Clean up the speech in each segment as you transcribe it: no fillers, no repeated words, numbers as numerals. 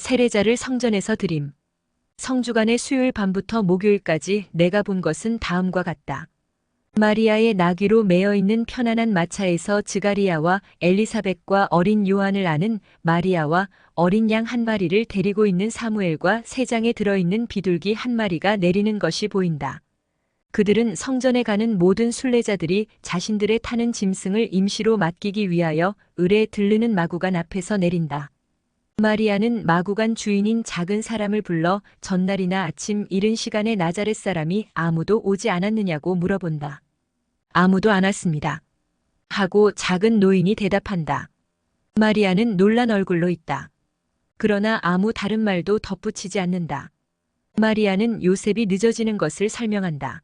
세례자를 성전에서 드림. 성주간의 수요일 밤부터 목요일까지 내가 본 것은 다음과 같다. 마리아의 나귀로 매어 있는 편안한 마차에서 지가리야와 엘리사벳과 어린 요한을 아는 마리아와 어린 양 한 마리를 데리고 있는 사무엘과 세 장에 들어있는 비둘기 한 마리가 내리는 것이 보인다. 그들은 성전에 가는 모든 순례자들이 자신들의 타는 짐승을 임시로 맡기기 위하여 을에 들르는 마구간 앞에서 내린다. 마리아는 마구간 주인인 작은 사람을 불러 전날이나 아침 이른 시간에 나자렛 사람이 아무도 오지 않았느냐고 물어본다. 아무도 안 왔습니다. 하고 작은 노인이 대답한다. 마리아는 놀란 얼굴로 있다. 그러나 아무 다른 말도 덧붙이지 않는다. 마리아는 요셉이 늦어지는 것을 설명한다.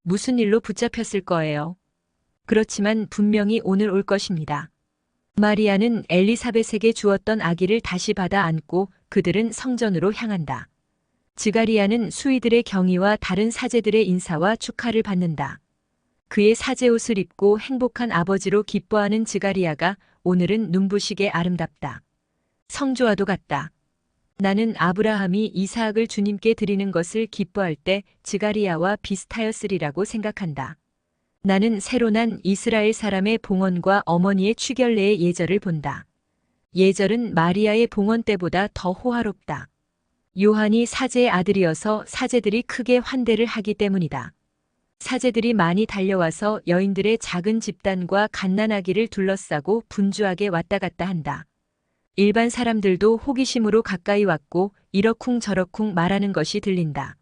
무슨 일로 붙잡혔을 거예요. 그렇지만 분명히 오늘 올 것입니다. 마리아는 엘리사벳에게 주었던 아기를 다시 받아 안고 그들은 성전으로 향한다. 지가리야는 수의들의 경의와 다른 사제들의 인사와 축하를 받는다. 그의 사제옷을 입고 행복한 아버지로 기뻐하는 지가리야가 오늘은 눈부시게 아름답다. 성조와도 같다. 나는 아브라함이 이사학을 주님께 드리는 것을 기뻐할 때 지가리야와 비슷하였으리라고 생각한다. 나는 새로 난 이스라엘 사람의 봉헌과 어머니의 취결례의 예절을 본다. 예절은 마리아의 봉헌 때보다 더 호화롭다. 요한이 사제의 아들이어서 사제들이 크게 환대를 하기 때문이다. 사제들이 많이 달려와서 여인들의 작은 집단과 갓난아기를 둘러싸고 분주하게 왔다 갔다 한다. 일반 사람들도 호기심으로 가까이 왔고 이러쿵저러쿵 말하는 것이 들린다.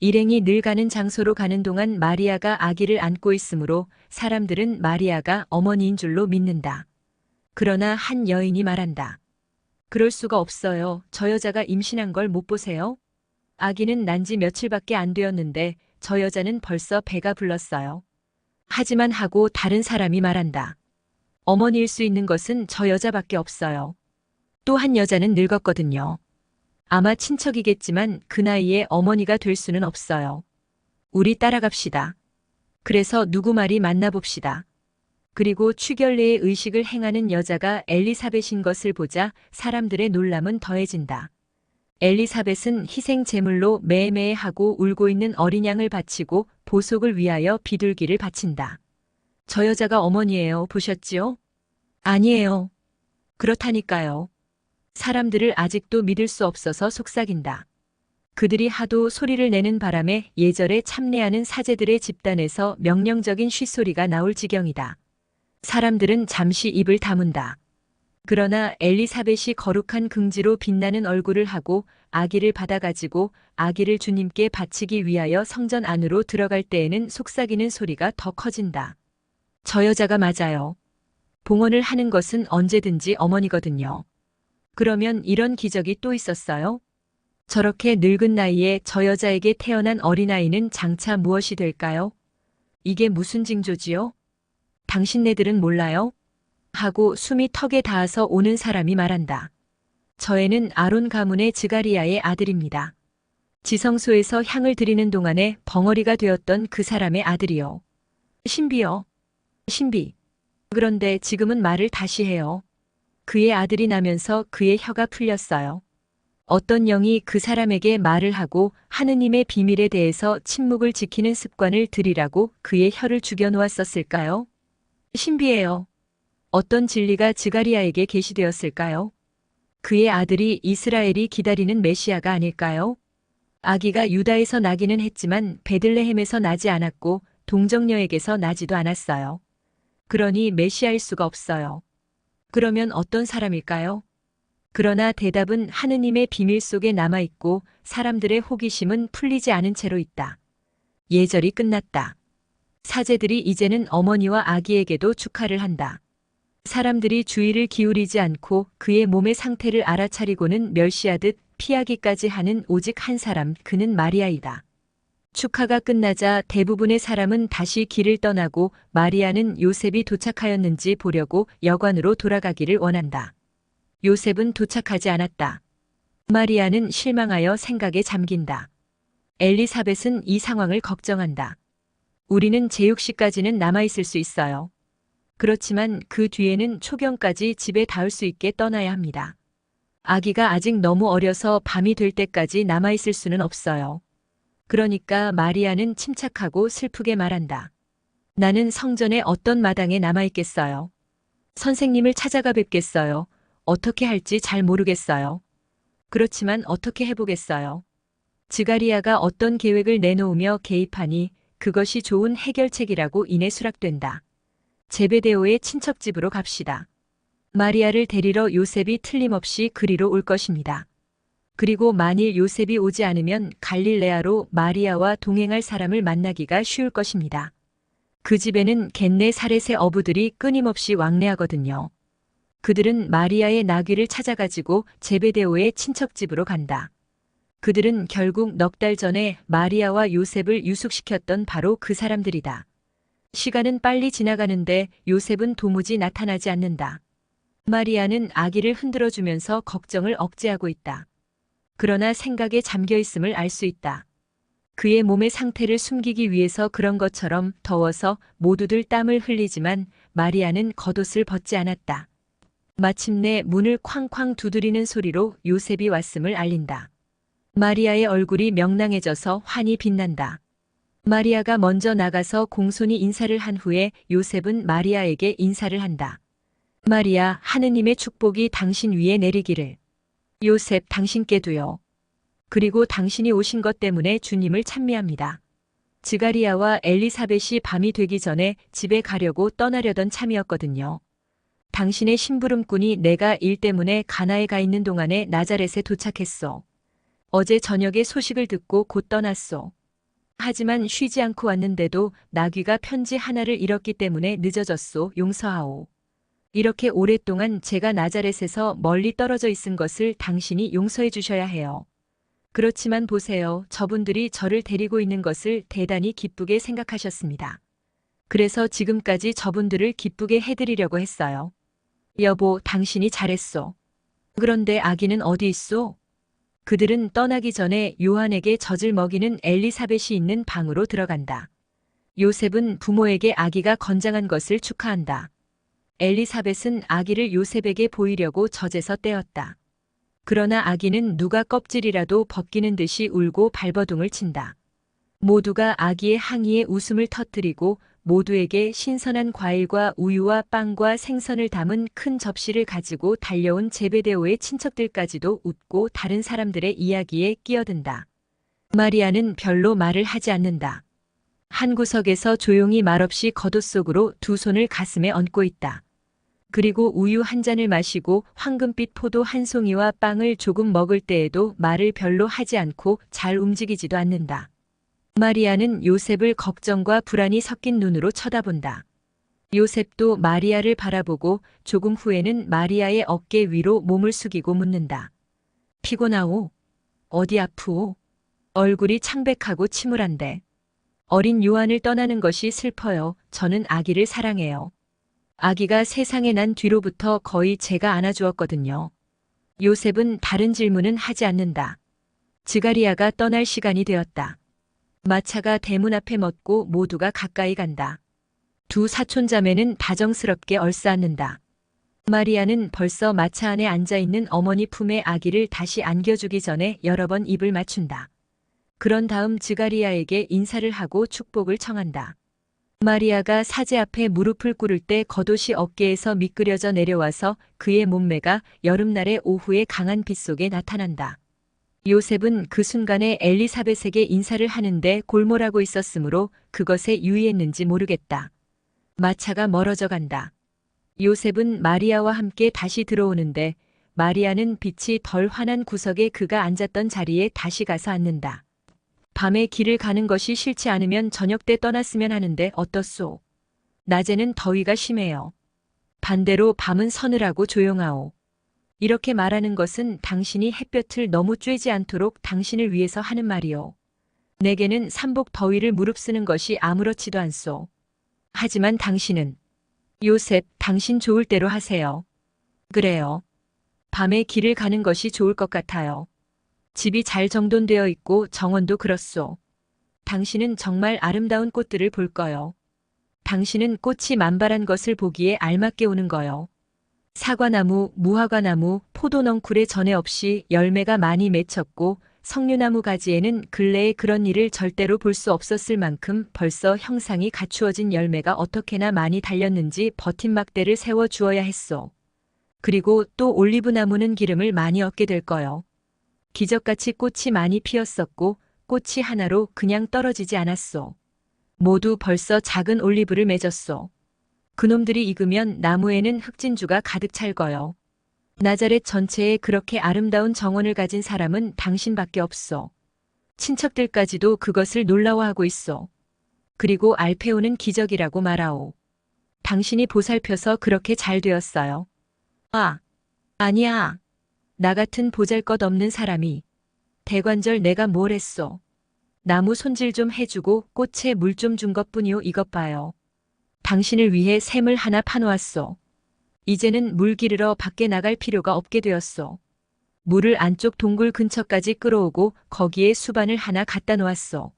일행이 늘 가는 장소로 가는 동안 마리아가 아기를 안고 있으므로 사람들은 마리아가 어머니인 줄로 믿는다. 그러나 한 여인이 말한다. 그럴 수가 없어요. 저 여자가 임신한 걸 못 보세요? 아기는 난 지 며칠밖에 안 되었는데 저 여자는 벌써 배가 불렀어요. 하지만 하고 다른 사람이 말한다. 어머니일 수 있는 것은 저 여자밖에 없어요. 또 한 여자는 늙었거든요. 아마 친척이겠지만 그 나이에 어머니가 될 수는 없어요. 우리 따라갑시다. 그래서 누구 말이 만나봅시다. 그리고 취결례의 의식을 행하는 여자가 엘리사벳인 것을 보자 사람들의 놀람은 더해진다. 엘리사벳은 희생 제물로 매매하고 울고 있는 어린 양을 바치고 보속을 위하여 비둘기를 바친다. 저 여자가 어머니예요. 보셨지요? 아니에요. 그렇다니까요. 사람들을 아직도 믿을 수 없어서 속삭인다. 그들이 하도 소리를 내는 바람에 예절에 참례하는 사제들의 집단에서 명령적인 쉿소리가 나올 지경이다. 사람들은 잠시 입을 다문다. 그러나 엘리사벳이 거룩한 긍지로 빛나는 얼굴을 하고 아기를 받아가지고 아기를 주님께 바치기 위하여 성전 안으로 들어갈 때에는 속삭이는 소리가 더 커진다. 저 여자가 맞아요. 봉헌을 하는 것은 언제든지 어머니거든요. 그러면 이런 기적이 또 있었어요? 저렇게 늙은 나이에 저 여자에게 태어난 어린아이는 장차 무엇이 될까요? 이게 무슨 징조지요? 당신네들은 몰라요? 하고 숨이 턱에 닿아서 오는 사람이 말한다. 저 애는 아론 가문의 지가리야의 아들입니다. 지성소에서 향을 드리는 동안에 벙어리가 되었던 그 사람의 아들이요. 신비요. 신비. 그런데 지금은 말을 다시 해요. 그의 아들이 나면서 그의 혀가 풀렸어요. 어떤 영이 그 사람에게 말을 하고 하느님의 비밀에 대해서 침묵을 지키는 습관을 들이라고 그의 혀를 죽여놓았었을까요? 신비해요. 어떤 진리가 지가리야에게 계시되었을까요? 그의 아들이 이스라엘이 기다리는 메시아가 아닐까요? 아기가 유다에서 나기는 했지만 베들레헴에서 나지 않았고 동정녀에게서 나지도 않았어요. 그러니 메시아일 수가 없어요. 그러면 어떤 사람일까요? 그러나 대답은 하느님의 비밀 속에 남아있고 사람들의 호기심은 풀리지 않은 채로 있다. 예절이 끝났다. 사제들이 이제는 어머니와 아기에게도 축하를 한다. 사람들이 주의를 기울이지 않고 그의 몸의 상태를 알아차리고는 멸시하듯 피하기까지 하는 오직 한 사람, 그는 마리아이다. 축하가 끝나자 대부분의 사람은 다시 길을 떠나고 마리아는 요셉이 도착하였는지 보려고 여관으로 돌아가기를 원한다. 요셉은 도착하지 않았다. 마리아는 실망하여 생각에 잠긴다. 엘리사벳은 이 상황을 걱정한다. 우리는 제6시까지는 남아있을 수 있어요. 그렇지만 그 뒤에는 초경까지 집에 닿을 수 있게 떠나야 합니다. 아기가 아직 너무 어려서 밤이 될 때까지 남아있을 수는 없어요. 그러니까 마리아는 침착하고 슬프게 말한다. 나는 성전의 어떤 마당에 남아있겠어요. 선생님을 찾아가 뵙겠어요. 어떻게 할지 잘 모르겠어요. 그렇지만 어떻게 해보겠어요. 즈가리아가 어떤 계획을 내놓으며 개입하니 그것이 좋은 해결책이라고 인해 수락된다. 제베데오의 친척집으로 갑시다. 마리아를 데리러 요셉이 틀림없이 그리로 올 것입니다. 그리고 만일 요셉이 오지 않으면 갈릴레아로 마리아와 동행할 사람을 만나기가 쉬울 것입니다. 그 집에는 겟네사렛의 어부들이 끊임없이 왕래하거든요. 그들은 마리아의 나귀를 찾아가지고 제베데오의 친척집으로 간다. 그들은 결국 넉 달 전에 마리아와 요셉을 유숙시켰던 바로 그 사람들이다. 시간은 빨리 지나가는데 요셉은 도무지 나타나지 않는다. 마리아는 아기를 흔들어주면서 걱정을 억제하고 있다. 그러나 생각에 잠겨 있음을 알 수 있다. 그의 몸의 상태를 숨기기 위해서 그런 것처럼 더워서 모두들 땀을 흘리지만 마리아는 겉옷을 벗지 않았다. 마침내 문을 쾅쾅 두드리는 소리로 요셉이 왔음을 알린다. 마리아의 얼굴이 명랑해져서 환히 빛난다. 마리아가 먼저 나가서 공손히 인사를 한 후에 요셉은 마리아에게 인사를 한다. 마리아, 하느님의 축복이 당신 위에 내리기를. 요셉, 당신께도요. 그리고 당신이 오신 것 때문에 주님을 찬미합니다. 즈가리아와 엘리사벳이 밤이 되기 전에 집에 가려고 떠나려던 참이었거든요. 당신의 심부름꾼이 내가 일 때문에 가나에 가 있는 동안에 나자렛에 도착했소. 어제 저녁에 소식을 듣고 곧 떠났소. 하지만 쉬지 않고 왔는데도 나귀가 편지 하나를 잃었기 때문에 늦어졌소. 용서하오. 이렇게 오랫동안 제가 나자렛에서 멀리 떨어져 있은 것을 당신이 용서해 주셔야 해요. 그렇지만 보세요. 저분들이 저를 데리고 있는 것을 대단히 기쁘게 생각하셨습니다. 그래서 지금까지 저분들을 기쁘게 해드리려고 했어요. 여보, 당신이 잘했소. 그런데 아기는 어디 있소? 그들은 떠나기 전에 요한에게 젖을 먹이는 엘리사벳이 있는 방으로 들어간다. 요셉은 부모에게 아기가 건장한 것을 축하한다. 엘리사벳은 아기를 요셉에게 보이려고 젖에서 떼었다. 그러나 아기는 누가 껍질이라도 벗기는 듯이 울고 발버둥을 친다. 모두가 아기의 항의에 웃음을 터뜨리고 모두에게 신선한 과일과 우유와 빵과 생선을 담은 큰 접시를 가지고 달려온 제베데오의 친척들까지도 웃고 다른 사람들의 이야기에 끼어든다. 마리아는 별로 말을 하지 않는다. 한 구석에서 조용히 말없이 겉옷 속으로 두 손을 가슴에 얹고 있다. 그리고 우유 한 잔을 마시고 황금빛 포도 한 송이와 빵을 조금 먹을 때에도 말을 별로 하지 않고 잘 움직이지도 않는다. 마리아는 요셉을 걱정과 불안이 섞인 눈으로 쳐다본다. 요셉도 마리아를 바라보고 조금 후에는 마리아의 어깨 위로 몸을 숙이고 묻는다. 피곤하오? 어디 아프오? 얼굴이 창백하고 침울한데. 어린 요한을 떠나는 것이 슬퍼요. 저는 아기를 사랑해요. 아기가 세상에 난 뒤로부터 거의 제가 안아주었거든요. 요셉은 다른 질문은 하지 않는다. 즈가리아가 떠날 시간이 되었다. 마차가 대문 앞에 멎고 모두가 가까이 간다. 두 사촌자매는 다정스럽게 얼싸안는다. 마리아는 벌써 마차 안에 앉아있는 어머니 품에 아기를 다시 안겨주기 전에 여러 번 입을 맞춘다. 그런 다음 즈가리아에게 인사를 하고 축복을 청한다. 마리아가 사제 앞에 무릎을 꿇을 때 겉옷이 어깨에서 미끄러져 내려와서 그의 몸매가 여름날의 오후의 강한 빛 속에 나타난다. 요셉은 그 순간에 엘리사벳에게 인사를 하는데 골몰하고 있었으므로 그것에 유의했는지 모르겠다. 마차가 멀어져 간다. 요셉은 마리아와 함께 다시 들어오는데 마리아는 빛이 덜 환한 구석에 그가 앉았던 자리에 다시 가서 앉는다. 밤에 길을 가는 것이 싫지 않으면 저녁 때 떠났으면 하는데 어떻소? 낮에는 더위가 심해요. 반대로 밤은 서늘하고 조용하오. 이렇게 말하는 것은 당신이 햇볕을 너무 쬐지 않도록 당신을 위해서 하는 말이오. 내게는 삼복 더위를 무릅쓰는 것이 아무렇지도 않소. 하지만 당신은 요셉, 당신 좋을 대로 하세요. 그래요. 밤에 길을 가는 것이 좋을 것 같아요. 집이 잘 정돈되어 있고 정원도 그렇소. 당신은 정말 아름다운 꽃들을 볼 거요. 당신은 꽃이 만발한 것을 보기에 알맞게 오는 거요. 사과나무, 무화과나무, 포도넝쿨에 전에 없이 열매가 많이 맺혔고 석류나무 가지에는 근래에 그런 일을 절대로 볼 수 없었을 만큼 벌써 형상이 갖추어진 열매가 어떻게나 많이 달렸는지 버팀막대를 세워 주어야 했소. 그리고 또 올리브나무는 기름을 많이 얻게 될 거요. 기적같이 꽃이 많이 피었었고 꽃이 하나로 그냥 떨어지지 않았소. 모두 벌써 작은 올리브를 맺었소. 그놈들이 익으면 나무에는 흑진주가 가득 찰 거요. 나자렛 전체에 그렇게 아름다운 정원을 가진 사람은 당신밖에 없어. 친척들까지도 그것을 놀라워하고 있어. 그리고 알페오는 기적이라고 말하오. 당신이 보살펴서 그렇게 잘 되었어요. 아, 아니야. 나 같은 보잘것없는 사람이. 대관절 내가 뭘 했어. 나무 손질 좀 해주고 꽃에 물 좀 준 것뿐이요. 이것 봐요. 당신을 위해 샘을 하나 파놓았소. 이제는 물 기르러 밖에 나갈 필요가 없게 되었소. 물을 안쪽 동굴 근처까지 끌어오고 거기에 수반을 하나 갖다 놓았소.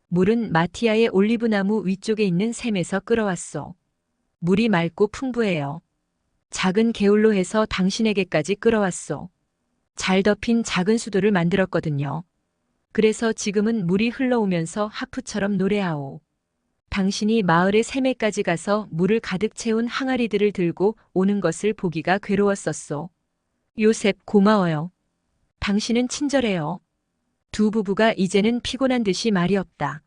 물은 마티아의 올리브나무 위쪽에 있는 샘에서 끌어왔소. 물이 맑고 풍부해요. 작은 개울로 해서 당신에게까지 끌어왔소. 잘 덮인 작은 수도를 만들었거든요. 그래서 지금은 물이 흘러오면서 하프처럼 노래하오. 당신이 마을의 샘에까지 가서 물을 가득 채운 항아리들을 들고 오는 것을 보기가 괴로웠었소. 요셉, 고마워요. 당신은 친절해요. 두 부부가 이제는 피곤한 듯이 말이 없다.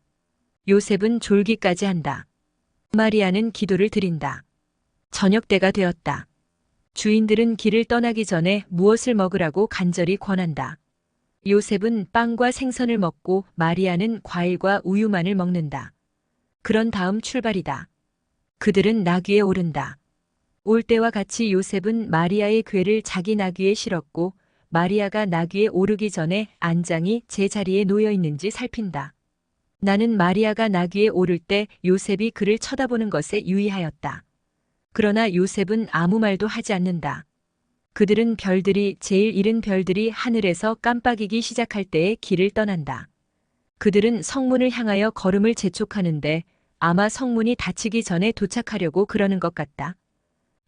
요셉은 졸기까지 한다. 마리아는 기도를 드린다. 저녁 때가 되었다. 주인들은 길을 떠나기 전에 무엇을 먹으라고 간절히 권한다. 요셉은 빵과 생선을 먹고 마리아는 과일과 우유만을 먹는다. 그런 다음 출발이다. 그들은 나귀에 오른다. 올 때와 같이 요셉은 마리아의 궤를 자기 나귀에 실었고 마리아가 나귀에 오르기 전에 안장이 제자리에 놓여 있는지 살핀다. 나는 마리아가 나귀에 오를 때 요셉이 그를 쳐다보는 것에 유의하였다. 그러나 요셉은 아무 말도 하지 않는다. 그들은 별들이 제일 이른 별들이 하늘에서 깜빡이기 시작할 때에 길을 떠난다. 그들은 성문을 향하여 걸음을 재촉하는데 아마 성문이 닫히기 전에 도착하려고 그러는 것 같다.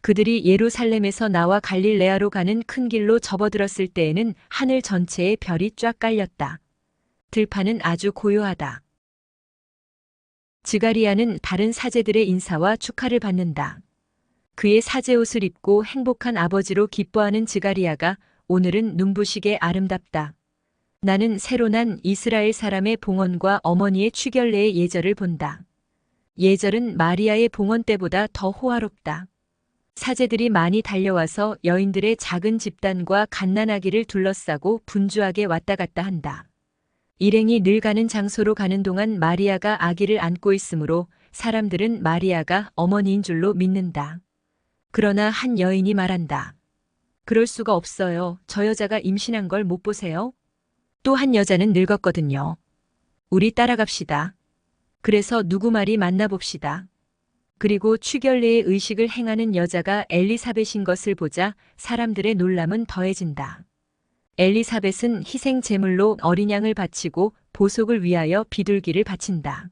그들이 예루살렘에서 나와 갈릴레아로 가는 큰 길로 접어들었을 때에는 하늘 전체에 별이 쫙 깔렸다. 들판은 아주 고요하다. 즈가리아는 다른 사제들의 인사와 축하를 받는다. 그의 사제옷을 입고 행복한 아버지로 기뻐하는 즈가리아가 오늘은 눈부시게 아름답다. 나는 새로 난 이스라엘 사람의 봉헌과 어머니의 취결례의 예절을 본다. 예절은 마리아의 봉헌 때보다 더 호화롭다. 사제들이 많이 달려와서 여인들의 작은 집단과 갓난아기를 둘러싸고 분주하게 왔다 갔다 한다. 일행이 늘 가는 장소로 가는 동안 마리아가 아기를 안고 있으므로 사람들은 마리아가 어머니인 줄로 믿는다. 그러나 한 여인이 말한다. 그럴 수가 없어요. 저 여자가 임신한 걸 못 보세요? 또 한 여자는 늙었거든요. 우리 따라갑시다. 그래서 누구 말이 만나봅시다. 그리고 취결례의 의식을 행하는 여자가 엘리사벳인 것을 보자 사람들의 놀람은 더해진다. 엘리사벳은 희생 제물로 어린 양을 바치고 보속을 위하여 비둘기를 바친다.